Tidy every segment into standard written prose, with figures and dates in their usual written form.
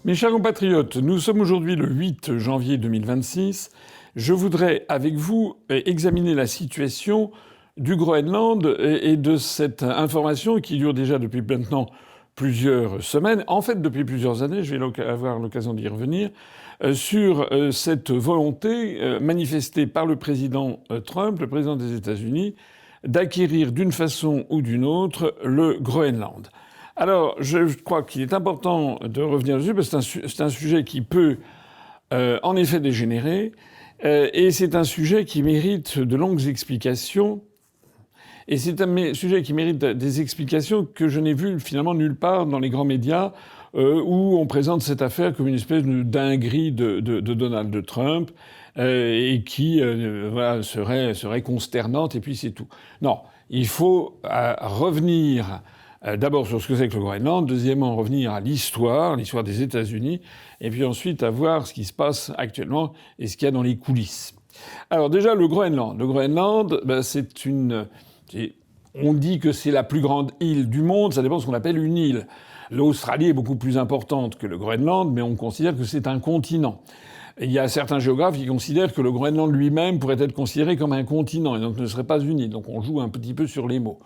Mes chers compatriotes, nous sommes aujourd'hui le 8 janvier 2026. Je voudrais, avec vous, examiner la situation du Groenland et de cette information qui dure déjà depuis maintenant plusieurs semaines, en fait depuis plusieurs années, je vais avoir l'occasion d'y revenir, sur cette volonté manifestée par le président Trump, le président des États-Unis, d'acquérir d'une façon ou d'une autre le Groenland. Alors, je crois qu'il est important de revenir dessus parce que c'est un sujet qui peut en effet dégénérer et c'est un sujet qui mérite de longues explications. Et c'est un sujet qui mérite des explications que je n'ai vues finalement nulle part dans les grands médias où on présente cette affaire comme une espèce de dinguerie de Donald Trump et qui voilà, serait consternante et puis c'est tout. Non, il faut revenir d'abord sur ce que c'est que le Groenland, deuxièmement revenir à l'histoire des États-Unis, et puis ensuite à voir ce qui se passe actuellement et ce qu'il y a dans les coulisses. Alors déjà le Groenland. Le Groenland, on dit que c'est la plus grande île du monde, ça dépend de ce qu'on appelle une île. L'Australie est beaucoup plus importante que le Groenland, mais on considère que c'est un continent. Il y a certains géographes qui considèrent que le Groenland lui-même pourrait être considéré comme un continent et donc ne serait pas une île. Donc on joue un petit peu sur les mots.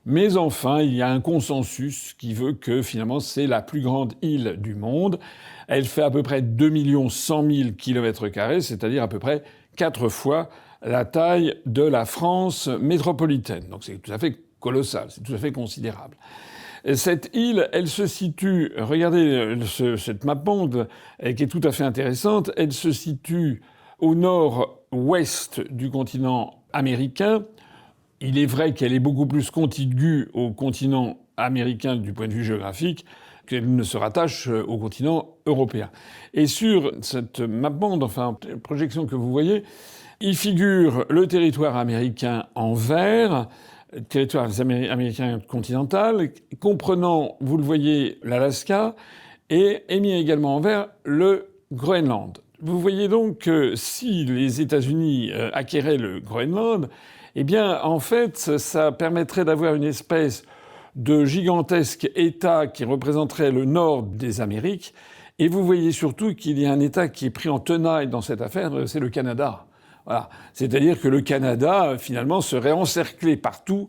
Mais enfin, il y a un consensus qui veut que finalement c'est la plus grande île du monde. Elle fait à peu près 2 100 000 km², c'est-à-dire à peu près 4 fois la taille de la France métropolitaine. Donc c'est tout à fait colossal, c'est tout à fait considérable. Cette île, elle se situe, regardez cette map-monde qui est tout à fait intéressante, elle se situe au nord-ouest du continent américain. Il est vrai qu'elle est beaucoup plus contiguë au continent américain du point de vue géographique qu'elle ne se rattache au continent européen. Et sur cette map-monde, enfin projection que vous voyez, il figure le territoire américain en vert, territoire américain continental, comprenant, vous le voyez, l'Alaska, et mis également en vert le Groenland. Vous voyez donc que si les États-Unis acquéraient le Groenland, eh bien, en fait, ça permettrait d'avoir une espèce de gigantesque État qui représenterait le nord des Amériques. Et vous voyez surtout qu'il y a un État qui est pris en tenaille dans cette affaire, c'est le Canada. Voilà. C'est-à-dire que le Canada, finalement, serait encerclé partout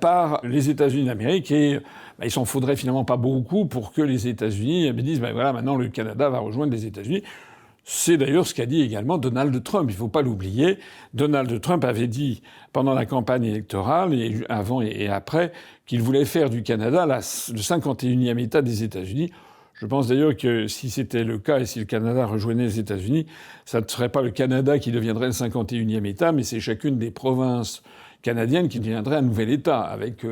par les États-Unis d'Amérique et il s'en faudrait finalement pas beaucoup pour que les États-Unis disent voilà, maintenant le Canada va rejoindre les États-Unis. C'est d'ailleurs ce qu'a dit également Donald Trump. Il ne faut pas l'oublier. Donald Trump avait dit pendant la campagne électorale, et avant et après, qu'il voulait faire du Canada le 51e État des États-Unis. Je pense d'ailleurs que si c'était le cas et si le Canada rejoignait les États-Unis, ça ne serait pas le Canada qui deviendrait le 51e État, mais c'est chacune des provinces canadienne qui deviendrait un nouvel État, avec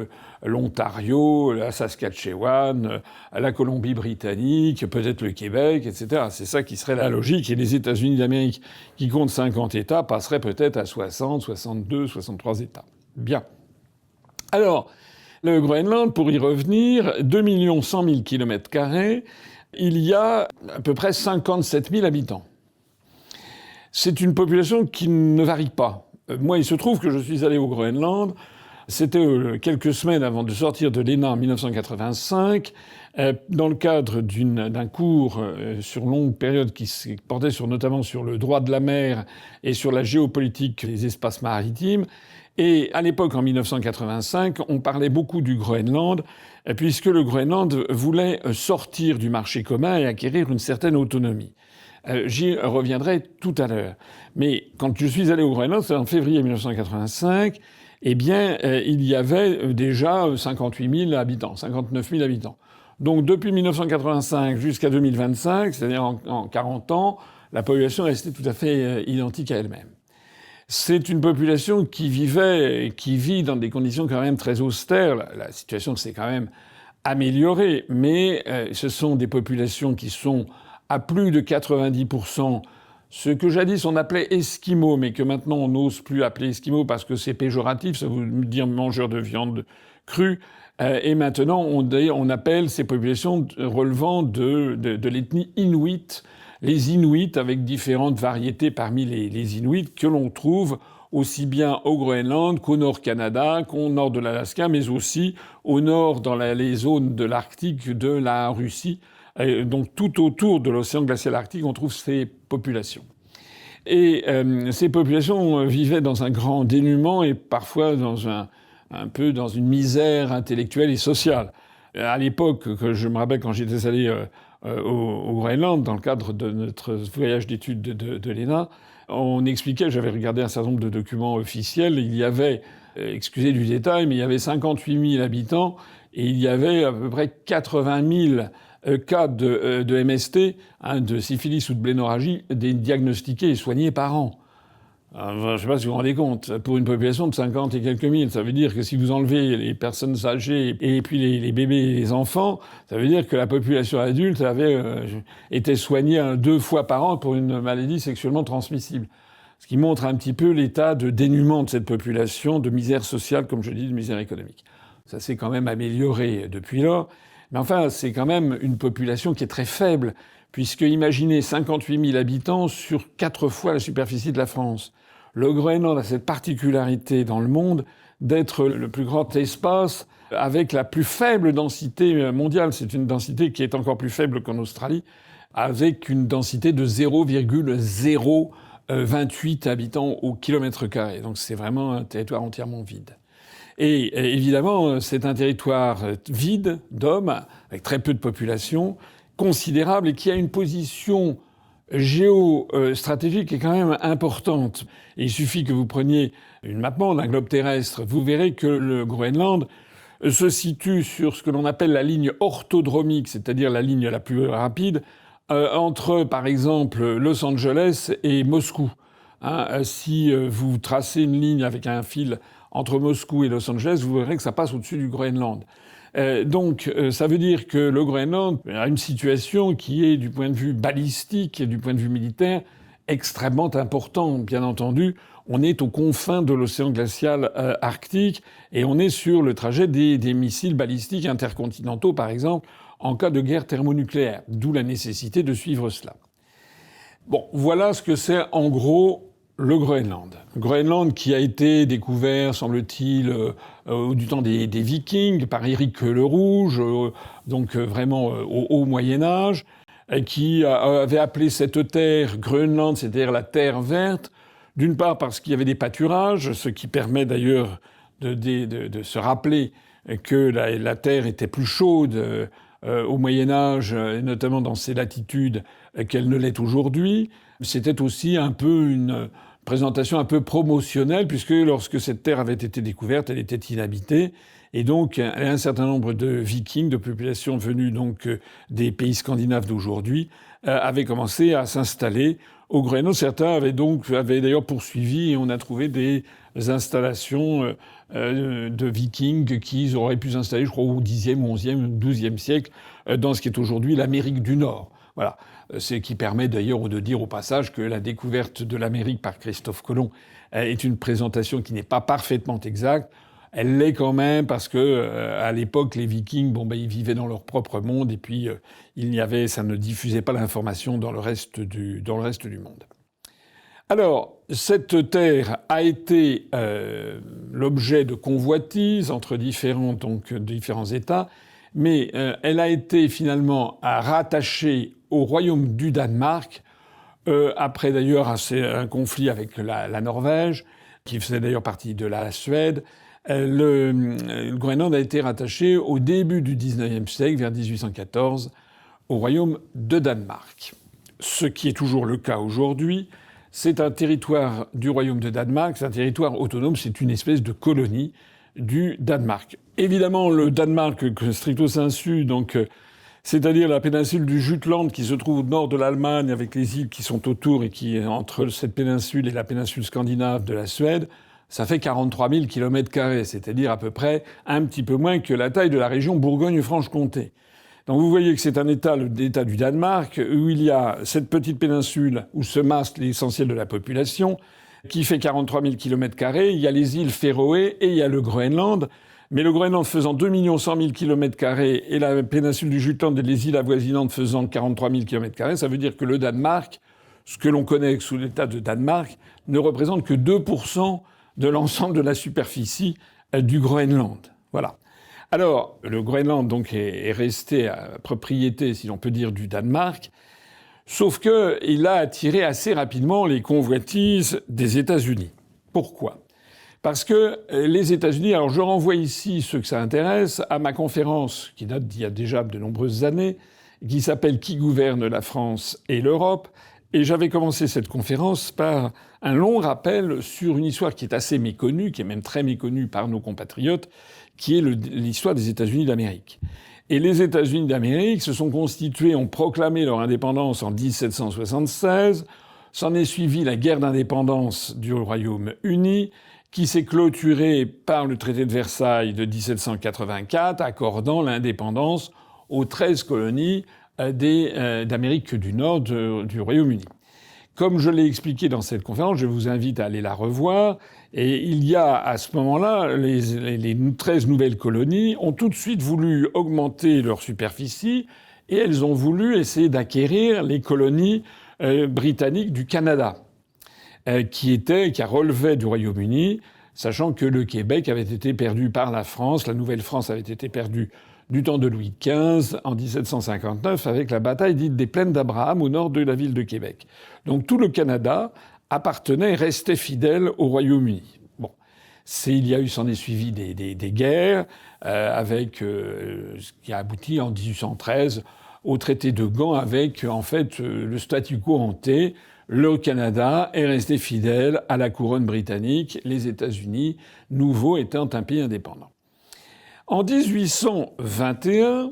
l'Ontario, la Saskatchewan, la Colombie-Britannique, peut-être le Québec, etc. C'est ça qui serait la logique. Et les États-Unis d'Amérique, qui comptent 50 États, passeraient peut-être à 60, 62, 63 États. Bien. Alors, le Groenland, pour y revenir, 2 100 000 km², il y a à peu près 57 000 habitants. C'est une population qui ne varie pas. Moi, il se trouve que je suis allé au Groenland. C'était quelques semaines avant de sortir de l'ENA en 1985, dans le cadre d'un cours sur longue période qui portait notamment sur le droit de la mer et sur la géopolitique des espaces maritimes. Et à l'époque, en 1985, on parlait beaucoup du Groenland, puisque le Groenland voulait sortir du marché commun et acquérir une certaine autonomie. J'y reviendrai tout à l'heure. Mais quand je suis allé au Groenland, c'était en février 1985, eh bien, il y avait déjà 58 000 habitants, 59 000 habitants. Donc depuis 1985 jusqu'à 2025, c'est-à-dire en 40 ans, la population est restée tout à fait identique à elle-même. C'est une population qui vit dans des conditions quand même très austères. La situation s'est quand même améliorée, mais ce sont des populations qui sont à plus de 90%, ce que jadis on appelait esquimaux, mais que maintenant on n'ose plus appeler esquimaux parce que c'est péjoratif, ça veut dire mangeur de viande crue. Et maintenant on appelle ces populations relevant de l'ethnie inuit, les Inuits avec différentes variétés parmi les Inuits que l'on trouve aussi bien au Groenland qu'au nord Canada, qu'au nord de l'Alaska, mais aussi au nord dans les zones de l'Arctique de la Russie, Donc tout autour de l'océan glacial arctique, on trouve ces populations. Et ces populations vivaient dans un grand dénuement et parfois un peu dans une misère intellectuelle et sociale. À l'époque, que je me rappelle quand j'étais allé au Groenland, dans le cadre de notre voyage d'études de l'ENA, on expliquait, j'avais regardé un certain nombre de documents officiels, il y avait, excusez du détail, mais il y avait 58 000 habitants et il y avait à peu près 80 000 cas de MST, de syphilis ou de blénorragie, diagnostiqués et soignés par an. Alors, je ne sais pas si vous vous rendez compte, pour une population de 50 et quelques mille, ça veut dire que si vous enlevez les personnes âgées et puis les bébés et les enfants, ça veut dire que la population adulte avait été soignée 2 fois par an pour une maladie sexuellement transmissible. Ce qui montre un petit peu l'état de dénuement de cette population, de misère sociale, comme je dis, de misère économique. Ça s'est quand même amélioré depuis lors. Mais enfin, c'est quand même une population qui est très faible, puisque imaginez 58 000 habitants sur 4 fois la superficie de la France. Le Groenland a cette particularité dans le monde d'être le plus grand espace avec la plus faible densité mondiale. C'est une densité qui est encore plus faible qu'en Australie, avec une densité de 0,028 habitants au kilomètre carré. Donc c'est vraiment un territoire entièrement vide. Et évidemment, c'est un territoire vide d'hommes, avec très peu de population, considérable, et qui a une position géostratégique qui est quand même importante. Et il suffit que vous preniez une map monde, un globe terrestre, vous verrez que le Groenland se situe sur ce que l'on appelle la ligne orthodromique, c'est-à-dire la ligne la plus rapide, entre, par exemple, Los Angeles et Moscou. Si vous tracez une ligne avec un fil entre Moscou et Los Angeles, vous verrez que ça passe au-dessus du Groenland. Donc ça veut dire que le Groenland a une situation qui est, du point de vue balistique et du point de vue militaire, extrêmement importante. Bien entendu, on est aux confins de l'océan glacial arctique et on est sur le trajet des missiles balistiques intercontinentaux, par exemple, en cas de guerre thermonucléaire. D'où la nécessité de suivre cela. Bon, voilà ce que c'est en gros le Groenland. Le Groenland qui a été découvert, semble-t-il, du temps des Vikings, par Éric le Rouge, donc vraiment au Haut Moyen-Âge, qui avait appelé cette terre Groenland, c'est-à-dire la terre verte, d'une part parce qu'il y avait des pâturages, ce qui permet d'ailleurs de se rappeler que la terre était plus chaude au Moyen-Âge, et notamment dans ces latitudes, qu'elle ne l'est aujourd'hui. C'était aussi un peu une présentation un peu promotionnelle, puisque lorsque cette terre avait été découverte, elle était inhabitée. Et donc, un certain nombre de Vikings, de populations venues donc des pays scandinaves d'aujourd'hui, avaient commencé à s'installer au Groenland. Certains avaient d'ailleurs poursuivi, et on a trouvé des installations de Vikings qui auraient pu s'installer, je crois, au Xe, XIe, XIIe siècle, dans ce qui est aujourd'hui l'Amérique du Nord. Voilà. Ce qui permet d'ailleurs de dire au passage que la découverte de l'Amérique par Christophe Colomb est une présentation qui n'est pas parfaitement exacte. Elle l'est quand même parce que à l'époque les Vikings, ils vivaient dans leur propre monde et puis ça ne diffusait pas l'information dans le reste du monde. Alors cette terre a été l'objet de convoitises entre différents États, mais elle a été finalement rattachée au royaume du Danemark, après d'ailleurs un conflit avec la Norvège, qui faisait d'ailleurs partie de la Suède. Le Groenland a été rattaché au début du XIXe siècle, vers 1814, au royaume de Danemark. Ce qui est toujours le cas aujourd'hui, c'est un territoire du royaume de Danemark, c'est un territoire autonome, c'est une espèce de colonie du Danemark. Évidemment, le Danemark stricto sensu, donc c'est-à-dire la péninsule du Jutland qui se trouve au nord de l'Allemagne avec les îles qui sont autour et qui entre cette péninsule et la péninsule scandinave de la Suède, ça fait 43 000 km², c'est-à-dire à peu près un petit peu moins que la taille de la région Bourgogne-Franche-Comté. Donc vous voyez que c'est un État, l'État du Danemark, où il y a cette petite péninsule où se masse l'essentiel de la population, qui fait 43 000 km². Il y a les îles Féroé et il y a le Groenland. Mais le Groenland faisant 2 100 000 km² et la péninsule du Jutland et les îles avoisinantes faisant 43 000 km², ça veut dire que le Danemark, ce que l'on connaît sous l'État de Danemark, ne représente que 2% de l'ensemble de la superficie du Groenland. Voilà. Alors, le Groenland donc est resté à propriété, si l'on peut dire, du Danemark, sauf que il a attiré assez rapidement les convoitises des États-Unis. Pourquoi ? Parce que les États-Unis, alors je renvoie ici ceux que ça intéresse à ma conférence qui date d'il y a déjà de nombreuses années, qui s'appelle Qui gouverne la France et l'Europe. Et j'avais commencé cette conférence par un long rappel sur une histoire qui est assez méconnue, qui est même très méconnue par nos compatriotes, qui est l'histoire des États-Unis d'Amérique. Et les États-Unis d'Amérique se sont constitués, ont proclamé leur indépendance en 1776. S'en est suivi la guerre d'indépendance du Royaume-Uni, qui s'est clôturée par le traité de Versailles de 1784, accordant l'indépendance aux 13 colonies d'Amérique du Nord du Royaume-Uni. Comme je l'ai expliqué dans cette conférence, je vous invite à aller la revoir. Et il y a à ce moment-là, les 13 nouvelles colonies ont tout de suite voulu augmenter leur superficie et elles ont voulu essayer d'acquérir les colonies britanniques du Canada, qui relevaient du Royaume-Uni, sachant que le Québec avait été perdu par la France, la Nouvelle-France avait été perdue du temps de Louis XV en 1759 avec la bataille dite des Plaines d'Abraham au nord de la ville de Québec. Donc tout le Canada appartenait et restait fidèle au Royaume-Uni. Bon, il y a eu, s'en est suivi des guerres avec ce qui a abouti en 1813 au traité de Gand avec en fait le statu quo hanté. Le Canada est resté fidèle à la couronne britannique, les États-Unis, nouveaux étant un pays indépendant. En 1821,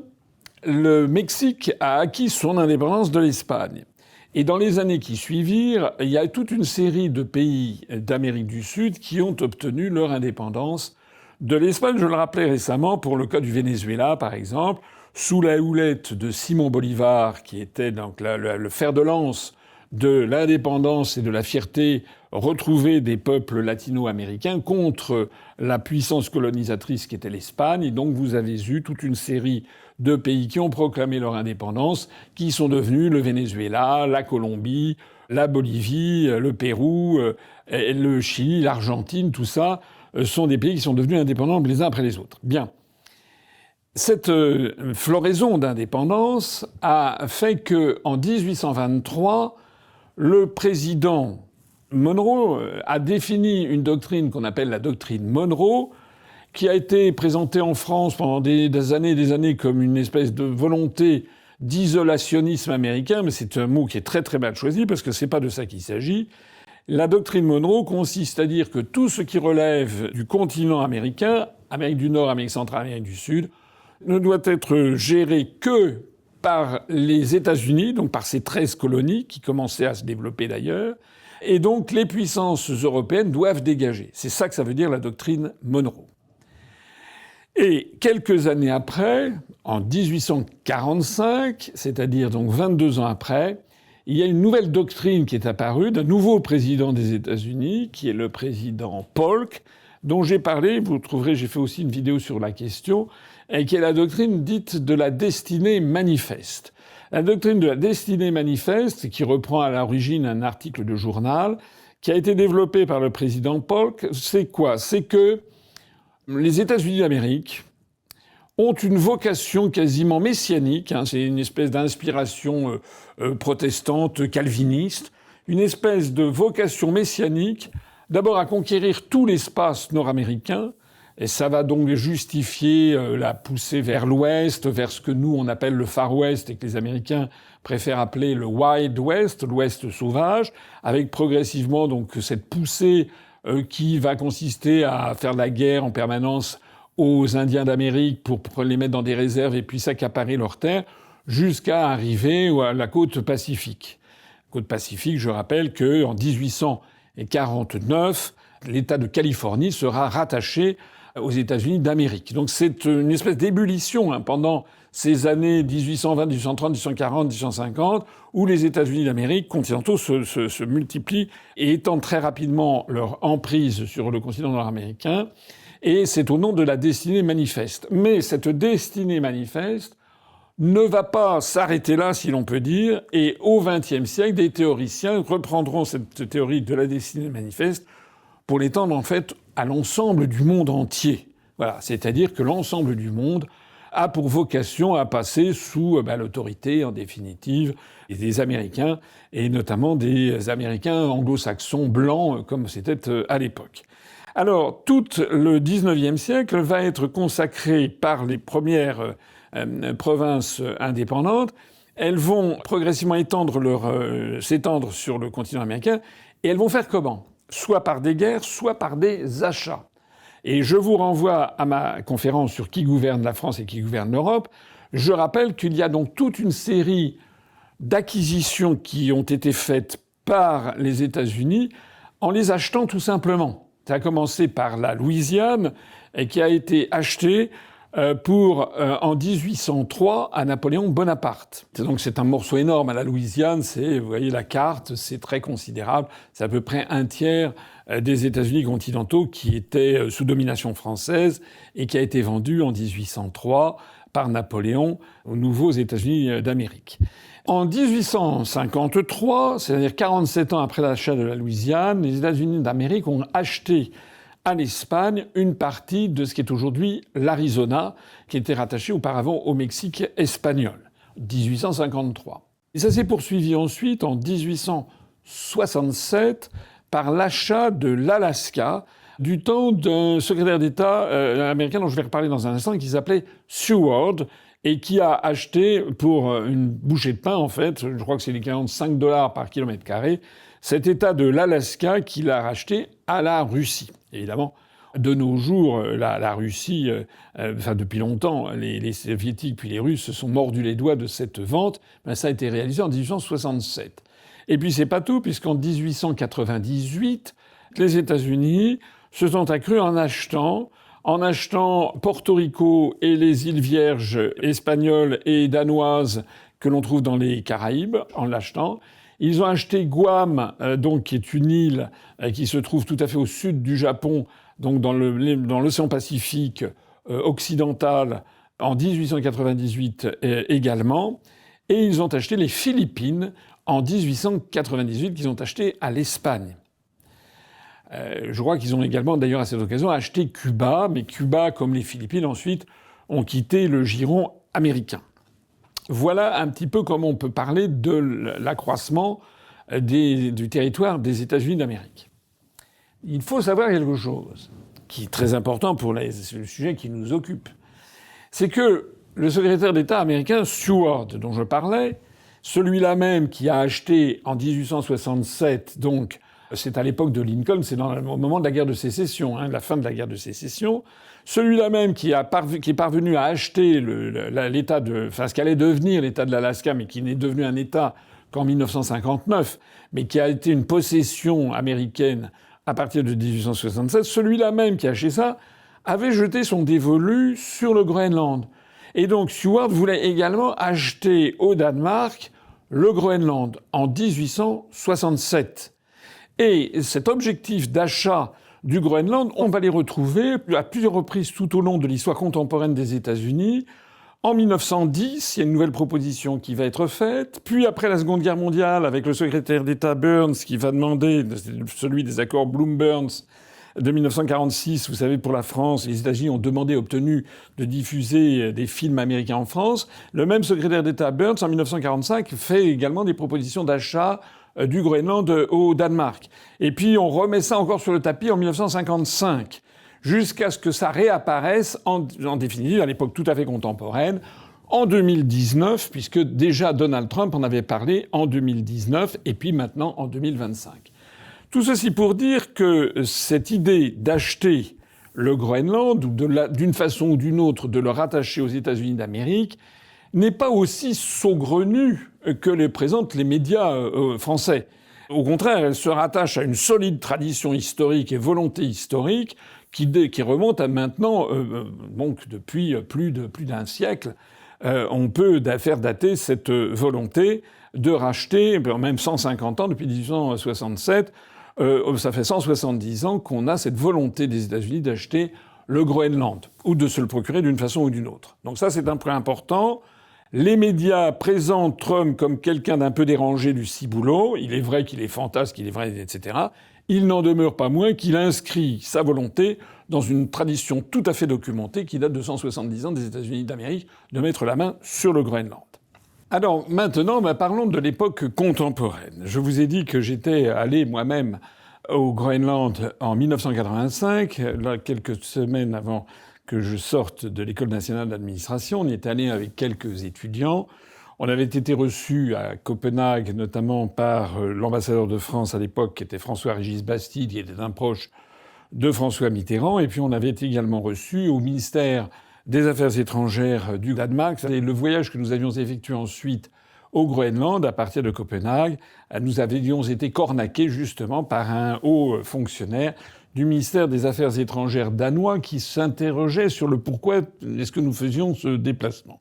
le Mexique a acquis son indépendance de l'Espagne. Et dans les années qui suivirent, il y a toute une série de pays d'Amérique du Sud qui ont obtenu leur indépendance de l'Espagne. Je le rappelais récemment pour le cas du Venezuela, par exemple, sous la houlette de Simon Bolivar, qui était donc le fer de lance de l'indépendance et de la fierté retrouvée des peuples latino-américains contre la puissance colonisatrice qui était l'Espagne. Et donc vous avez eu toute une série de pays qui ont proclamé leur indépendance, qui sont devenus le Venezuela, la Colombie, la Bolivie, le Pérou, le Chili, l'Argentine, tout ça sont des pays qui sont devenus indépendants les uns après les autres. Bien. Cette floraison d'indépendance a fait que, en 1823, le président Monroe a défini une doctrine qu'on appelle la doctrine Monroe, qui a été présentée en France pendant des années comme une espèce de volonté d'isolationnisme américain, mais c'est un mot qui est très très mal choisi parce que c'est pas de ça qu'il s'agit. La doctrine Monroe consiste à dire que tout ce qui relève du continent américain, Amérique du Nord, Amérique centrale, Amérique du Sud, ne doit être géré que par les États-Unis, donc par ces 13 colonies qui commençaient à se développer d'ailleurs, et donc les puissances européennes doivent dégager. C'est ça que ça veut dire la doctrine Monroe. Et quelques années après, en 1845, c'est-à-dire donc 22 ans après, il y a une nouvelle doctrine qui est apparue d'un nouveau président des États-Unis, qui est le président Polk, dont j'ai parlé, vous le trouverez, j'ai fait aussi une vidéo sur la question, et qui est la doctrine dite de la destinée manifeste. La doctrine de la destinée manifeste, qui reprend à l'origine un article de journal, qui a été développé par le président Polk, c'est quoi ? C'est que les États-Unis d'Amérique ont une vocation quasiment messianique, c'est une espèce d'inspiration protestante, calviniste, une espèce de vocation messianique, d'abord à conquérir tout l'espace nord-américain, et ça va donc justifier la poussée vers l'ouest, vers ce que nous on appelle le Far West et que les Américains préfèrent appeler le Wild West, l'Ouest sauvage, avec progressivement donc cette poussée qui va consister à faire la guerre en permanence aux Indiens d'Amérique pour les mettre dans des réserves et puis s'accaparer leurs terres, jusqu'à arriver à la côte Pacifique. Côte Pacifique, je rappelle qu'en 1849, l'État de Californie sera rattaché aux États-Unis d'Amérique. Donc c'est une espèce d'ébullition pendant ces années 1820, 1830, 1840, 1850, où les États-Unis d'Amérique continentaux se multiplient et étendent très rapidement leur emprise sur le continent nord-américain. Et c'est au nom de la destinée manifeste. Mais cette destinée manifeste ne va pas s'arrêter là, si l'on peut dire, et au XXe siècle, des théoriciens reprendront cette théorie de la destinée manifeste pour l'étendre en fait à l'ensemble du monde entier. Voilà, c'est-à-dire que l'ensemble du monde a pour vocation à passer sous l'autorité, en définitive, des Américains, et notamment des Américains anglo-saxons blancs, comme c'était à l'époque. Alors, tout le XIXe siècle va être consacré par les premières provinces indépendantes. Elles vont progressivement s'étendre sur le continent américain, et elles vont faire comment? Soit par des guerres, soit par des achats. Et je vous renvoie à ma conférence sur qui gouverne la France et qui gouverne l'Europe. Je rappelle qu'il y a donc toute une série d'acquisitions qui ont été faites par les États-Unis en les achetant tout simplement. Ça a commencé par la Louisiane et qui a été achetée en 1803 à Napoléon Bonaparte. Donc c'est un morceau énorme à la Louisiane. Vous voyez la carte, c'est très considérable. C'est à peu près un tiers des États-Unis continentaux qui étaient sous domination française et qui a été vendu en 1803 par Napoléon aux nouveaux États-Unis d'Amérique. En 1853, c'est-à-dire 47 ans après l'achat de la Louisiane, les États-Unis d'Amérique ont acheté à l'Espagne une partie de ce qui est aujourd'hui l'Arizona, qui était rattaché auparavant au Mexique espagnol. 1853. Et ça s'est poursuivi ensuite en 1867 par l'achat de l'Alaska du temps d'un secrétaire d'État américain dont je vais reparler dans un instant, qui s'appelait Seward, et qui a acheté pour une bouchée de pain, en fait, je crois que c'est l'équivalent de $5 par kilomètre carré, cet État de l'Alaska qu'il a racheté à la Russie. Évidemment, de nos jours, la Russie, depuis longtemps, les Soviétiques puis les Russes se sont mordus les doigts de cette vente. Ça a été réalisé en 1867. Et puis c'est pas tout, puisqu'en 1898, les États-Unis se sont accrus en achetant Porto Rico et les îles Vierges espagnoles et danoises que l'on trouve dans les Caraïbes, en l'achetant. Ils ont acheté Guam, donc qui est une île qui se trouve tout à fait au sud du Japon, donc dans l'océan Pacifique occidental, en 1898 également. Et ils ont acheté les Philippines en 1898, qu'ils ont acheté à l'Espagne. Je crois qu'ils ont également, d'ailleurs, à cette occasion, acheté Cuba, mais Cuba, comme les Philippines, ensuite, ont quitté le giron américain. Voilà un petit peu comment on peut parler de l'accroissement du territoire des États-Unis d'Amérique. Il faut savoir quelque chose qui est très important pour le sujet qui nous occupe. C'est que le secrétaire d'État américain Seward, dont je parlais, celui-là même qui a acheté en 1867, donc c'est à l'époque de Lincoln, c'est au moment de la guerre de sécession, la fin de la guerre de sécession. Celui-là même qui est parvenu à acheter ce qu'allait devenir l'État de l'Alaska, mais qui n'est devenu un État qu'en 1959, mais qui a été une possession américaine à partir de 1867, celui-là même qui a acheté ça avait jeté son dévolu sur le Groenland. Et donc Seward voulait également acheter au Danemark le Groenland en 1867. Et cet objectif d'achat du Groenland, on va les retrouver à plusieurs reprises tout au long de l'histoire contemporaine des États-Unis. En 1910, il y a une nouvelle proposition qui va être faite. Puis après la Seconde Guerre mondiale, avec le secrétaire d'État Burns qui va demander, celui des accords Bloom-Burns de 1946, vous savez, pour la France, les États-Unis ont demandé, obtenu de diffuser des films américains en France. Le même secrétaire d'État Burns, en 1945, fait également des propositions d'achat du Groenland au Danemark. Et puis on remet ça encore sur le tapis en 1955, jusqu'à ce que ça réapparaisse en définitive, à l'époque tout à fait contemporaine, en 2019, puisque déjà Donald Trump en avait parlé en 2019, et puis maintenant en 2025. Tout ceci pour dire que cette idée d'acheter le Groenland, ou d'une façon ou d'une autre de le rattacher aux États-Unis d'Amérique, n'est pas aussi saugrenue que les présentent les médias français. Au contraire, elle se rattache à une solide tradition historique et volonté historique qui remonte à maintenant, donc depuis plus d'un siècle. On peut faire dater cette volonté de racheter, même 150 ans, depuis 1867, ça fait 170 ans qu'on a cette volonté des États-Unis d'acheter le Groenland, ou de se le procurer d'une façon ou d'une autre. Donc ça, c'est un point important. Les médias présentent Trump comme quelqu'un d'un peu dérangé du ciboulot. Il est vrai qu'il est fantasque, il est vrai, etc. Il n'en demeure pas moins qu'il inscrit sa volonté dans une tradition tout à fait documentée qui date de 170 ans des États-Unis d'Amérique, de mettre la main sur le Groenland. Alors maintenant, parlons de l'époque contemporaine. Je vous ai dit que j'étais allé moi-même au Groenland en 1985, là, quelques semaines avant que je sorte de l'École nationale d'administration. On y est allé avec quelques étudiants. On avait été reçus à Copenhague, notamment par l'ambassadeur de France à l'époque, qui était François-Régis Bastide, qui était un proche de François Mitterrand. Et puis on avait été également reçus au ministère des Affaires étrangères du Danemark. Et le voyage que nous avions effectué ensuite au Groenland, à partir de Copenhague, nous avions été cornaqués justement par un haut fonctionnaire du ministère des Affaires étrangères danois qui s'interrogeait sur le pourquoi est-ce que nous faisions ce déplacement.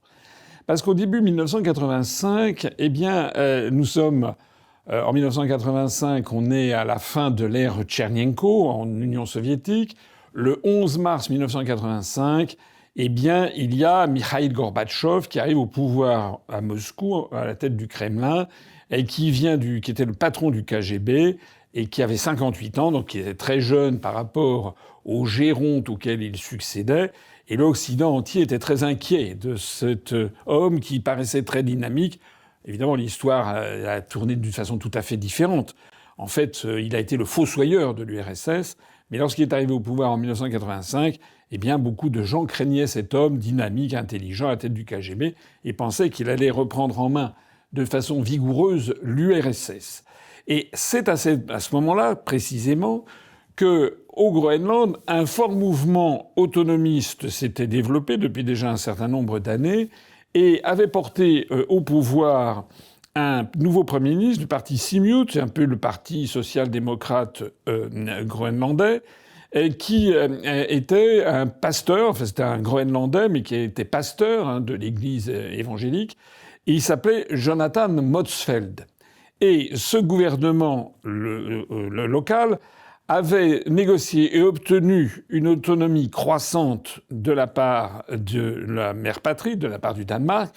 Parce qu'au début 1985, nous sommes en 1985, on est à la fin de l'ère Tchernenko en Union soviétique. Le 11 mars 1985, il y a Mikhaïl Gorbatchev qui arrive au pouvoir à Moscou, à la tête du Kremlin, et qui était le patron du KGB et qui avait 58 ans, donc qui était très jeune par rapport aux gérontes auxquels il succédait. Et l'Occident entier était très inquiet de cet homme qui paraissait très dynamique. Évidemment, l'histoire a tourné d'une façon tout à fait différente. En fait, il a été le fossoyeur de l'URSS, mais lorsqu'il est arrivé au pouvoir en 1985, beaucoup de gens craignaient cet homme dynamique, intelligent, à la tête du KGB, et pensaient qu'il allait reprendre en main de façon vigoureuse l'URSS. Et c'est à ce moment-là, précisément, que au Groenland, un fort mouvement autonomiste s'était développé depuis déjà un certain nombre d'années et avait porté au pouvoir un nouveau Premier ministre du parti Siumut, c'est un peu le parti social-démocrate groenlandais, qui était un pasteur, enfin c'était un Groenlandais, mais qui était pasteur de l'église évangélique, et il s'appelait Jonathan Motzfeldt. Et ce gouvernement local avait négocié et obtenu une autonomie croissante de la part de la mère patrie, de la part du Danemark,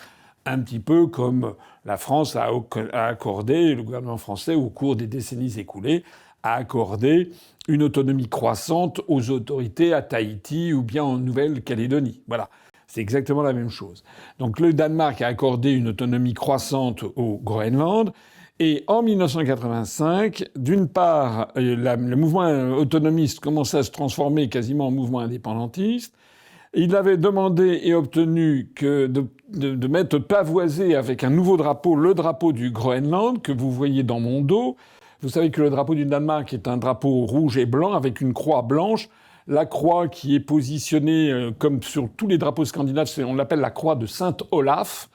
un petit peu comme la France a accordé, le gouvernement français, au cours des décennies écoulées, a accordé une autonomie croissante aux autorités à Tahiti ou bien en Nouvelle-Calédonie. Voilà. C'est exactement la même chose. Donc le Danemark a accordé une autonomie croissante au Groenland. Et en 1985, d'une part, le mouvement autonomiste commençait à se transformer quasiment en mouvement indépendantiste. Il avait demandé et obtenu de mettre pavoisé avec un nouveau drapeau, le drapeau du Groenland, que vous voyez dans mon dos. Vous savez que le drapeau du Danemark est un drapeau rouge et blanc avec une croix blanche. La croix qui est positionnée, comme sur tous les drapeaux scandinaves, on l'appelle la croix de Saint-Olaf.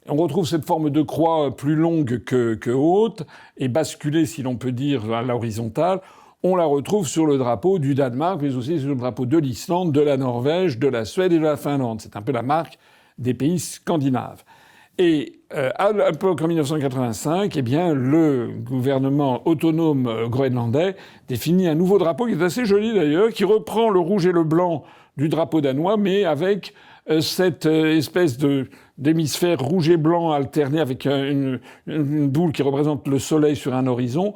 On retrouve cette forme de croix plus longue que haute et basculée, si l'on peut dire, à l'horizontale. On la retrouve sur le drapeau du Danemark, mais aussi sur le drapeau de l'Islande, de la Norvège, de la Suède et de la Finlande. C'est un peu la marque des pays scandinaves. Et à l'époque, en 1985, le gouvernement autonome groenlandais définit un nouveau drapeau qui est assez joli d'ailleurs, qui reprend le rouge et le blanc du drapeau danois, mais avec cette espèce d'hémisphère rouge et blanc alterné avec une boule qui représente le soleil sur un horizon.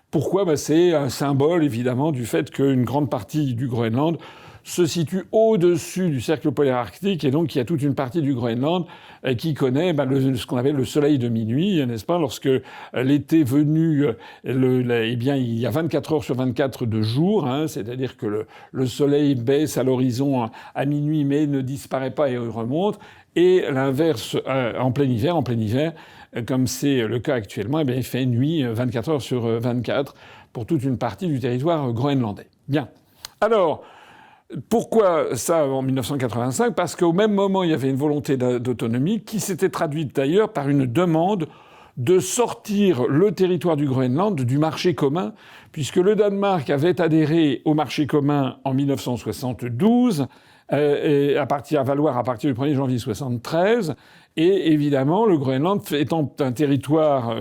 Pourquoi ? C'est un symbole, évidemment, du fait qu'une grande partie du Groenland se situe au-dessus du cercle polaire arctique, et donc il y a toute une partie du Groenland qui connaît ce qu'on appelle le soleil de minuit, n'est-ce pas ? Lorsque l'été venu, il y a 24 heures sur 24 de jour, c'est-à-dire que le soleil baisse à l'horizon à minuit, mais ne disparaît pas et remonte. Et l'inverse en plein hiver, comme c'est le cas actuellement, il fait nuit 24 heures sur 24 pour toute une partie du territoire groenlandais. Bien. Alors, pourquoi ça en 1985 ? Parce qu'au même moment, il y avait une volonté d'autonomie qui s'était traduite d'ailleurs par une demande de sortir le territoire du Groenland du marché commun, puisque le Danemark avait adhéré au marché commun en 1972, à valoir à partir du 1er janvier 1973, et évidemment, le Groenland étant un territoire,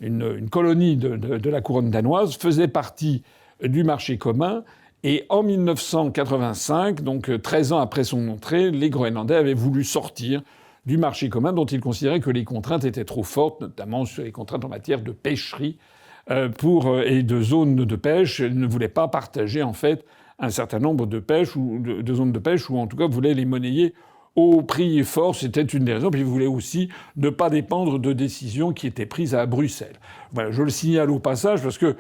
une colonie de la couronne danoise, faisait partie du marché commun. Et en 1985, donc 13 ans après son entrée, les Groenlandais avaient voulu sortir du marché commun dont ils considéraient que les contraintes étaient trop fortes, notamment sur les contraintes en matière de pêcherie et de zones de pêche. Ils ne voulaient pas partager en fait un certain nombre de pêches ou de zones de pêche, ou en tout cas voulait les monnayer au prix fort. C'était une des raisons. Puis il voulait aussi ne pas dépendre de décisions qui étaient prises à Bruxelles. Voilà, je le signale au passage parce que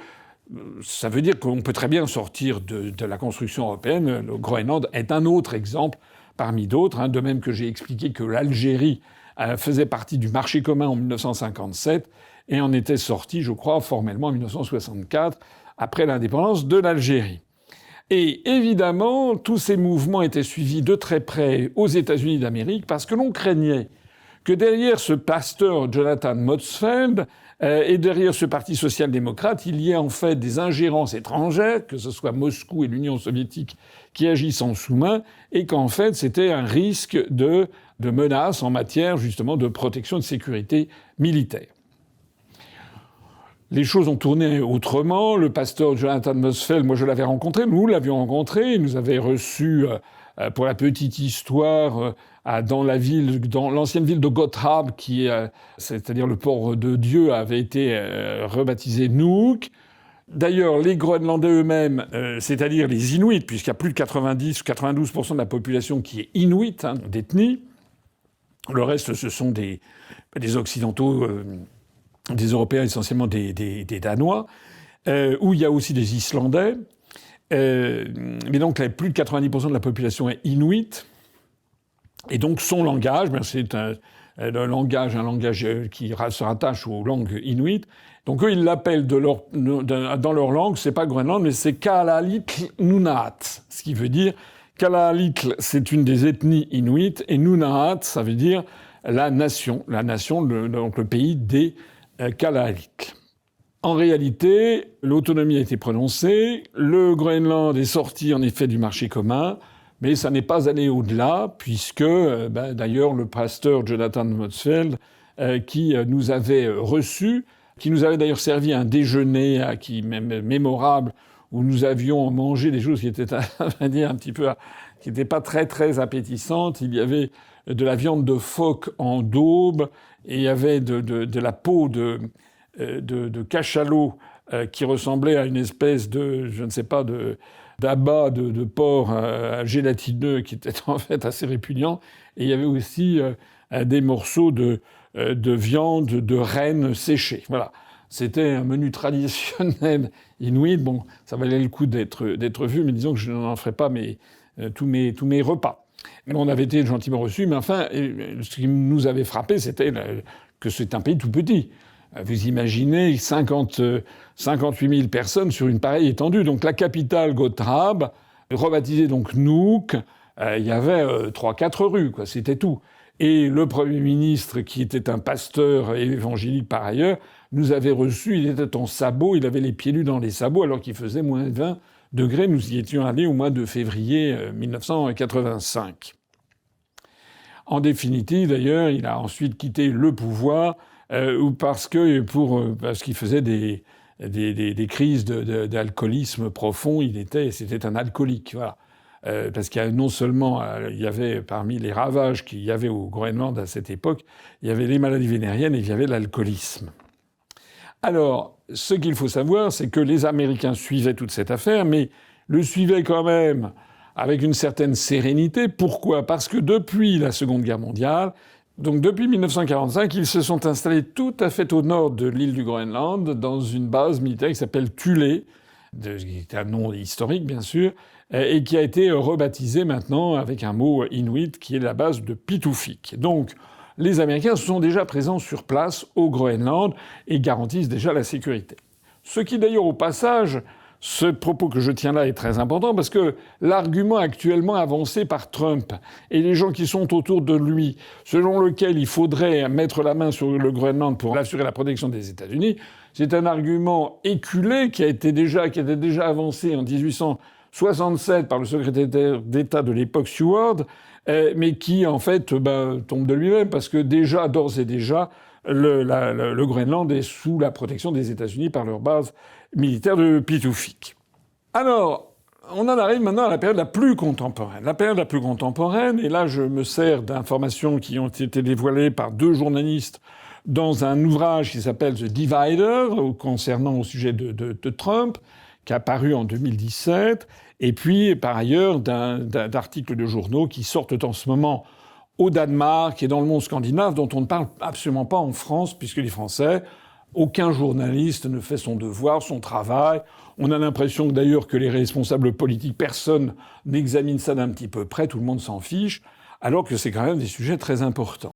ça veut dire qu'on peut très bien sortir de la construction européenne. Le Groenland est un autre exemple parmi d'autres, hein, de même que j'ai expliqué que l'Algérie faisait partie du marché commun en 1957 et en était sortie, je crois, formellement en 1964, après l'indépendance de l'Algérie. Et évidemment, tous ces mouvements étaient suivis de très près aux États-Unis d'Amérique parce que l'on craignait que derrière ce pasteur Jonathan Motzfeldt et derrière ce parti social-démocrate, il y ait en fait des ingérences étrangères, que ce soit Moscou et l'Union soviétique qui agissent en sous-main, et qu'en fait c'était un risque de menace en matière justement de protection de sécurité militaire. Les choses ont tourné autrement. Le pasteur Jonathan Motzfeldt, moi je l'avais rencontré, nous l'avions rencontré, il nous avait reçus, pour la petite histoire, dans l'ancienne ville de Gotthard, c'est-à-dire le port de Dieu, avait été rebaptisé Nuuk. D'ailleurs, les Groenlandais eux-mêmes, c'est-à-dire les Inuits, puisqu'il y a plus de 90 ou 92% de la population qui est Inuit, hein, d'ethnie, le reste ce sont des Occidentaux, des Européens, essentiellement des Danois, où il y a aussi des Islandais. Mais donc, plus de 90% de la population est Inuit. Et donc, son langage, c'est un langage qui se rattache aux langues Inuit. Donc, eux, ils l'appellent dans leur langue, c'est pas Groenland, mais c'est Kalaallit Nunaat. Ce qui veut dire, Kalaallit, c'est une des ethnies Inuit, et Nunaat, ça veut dire la nation, donc le pays des Kalaallit. En réalité, l'autonomie a été prononcée, le Groenland est sorti en effet du marché commun, mais ça n'est pas allé au-delà, puisque d'ailleurs le pasteur Jonathan Motzfeldt, qui nous avait reçus, qui nous avait d'ailleurs servi un déjeuner mémorable, où nous avions mangé des choses qui étaient, à vrai dire, un petit peu, qui n'étaient pas très très appétissantes. Il y avait de la viande de phoque en daube, et il y avait de la peau de cachalot qui ressemblait à une espèce de, je ne sais pas, d'abat de porc gélatineux qui était en fait assez répugnant. Et il y avait aussi des morceaux de viande de renne séchée. Voilà. C'était un menu traditionnel inuit. Bon, ça valait le coup d'être vu, mais disons que je n'en ferai pas tous mes repas. On avait été gentiment reçus, mais enfin, ce qui nous avait frappé, c'était que c'est un pays tout petit. Vous imaginez 58 000 personnes sur une pareille étendue. Donc la capitale, Gotthard, rebaptisée donc Nuuk, il y avait 3-4 rues, quoi, c'était tout. Et le Premier ministre, qui était un pasteur évangélique par ailleurs, nous avait reçus, il était en sabots, il avait les pieds nus dans les sabots alors qu'il faisait moins 20 degrés. Nous y étions allés au mois de février 1985. En définitive, d'ailleurs, il a ensuite quitté le pouvoir parce qu'il faisait des crises d'alcoolisme profond. C'était un alcoolique, voilà. Parce qu'il y a non seulement il y avait parmi les ravages qu'il y avait au Groenland à cette époque, il y avait les maladies vénériennes et il y avait l'alcoolisme. Alors, ce qu'il faut savoir, c'est que les Américains suivaient toute cette affaire, mais le suivaient quand même avec une certaine sérénité. Pourquoi ? Parce que depuis la Seconde Guerre mondiale, donc depuis 1945, ils se sont installés tout à fait au nord de l'île du Groenland, dans une base militaire qui s'appelle Thule, qui est un nom historique bien sûr, et qui a été rebaptisée maintenant avec un mot inuit qui est la base de Pituffik. Donc les Américains sont déjà présents sur place au Groenland et garantissent déjà la sécurité. Ce qui d'ailleurs au passage, ce propos que je tiens là est très important parce que l'argument actuellement avancé par Trump et les gens qui sont autour de lui, selon lequel il faudrait mettre la main sur le Groenland pour assurer la protection des États-Unis, c'est un argument éculé qui était déjà avancé en 1867 par le secrétaire d'État de l'époque Seward, mais qui en fait tombe de lui-même parce que d'ores et déjà le Groenland est sous la protection des États-Unis par leur base militaire de Pituffik. Alors, on en arrive maintenant à la période la plus contemporaine. La période la plus contemporaine, et là je me sers d'informations qui ont été dévoilées par 2 journalistes dans un ouvrage qui s'appelle The Divider, concernant au sujet de Trump, qui a paru en 2017, et puis par ailleurs d'articles de journaux qui sortent en ce moment au Danemark et dans le monde scandinave, dont on ne parle absolument pas en France, puisque les Français, aucun journaliste ne fait son devoir, son travail. On a l'impression d'ailleurs que les responsables politiques, personne n'examine ça d'un petit peu près, tout le monde s'en fiche, alors que c'est quand même des sujets très importants.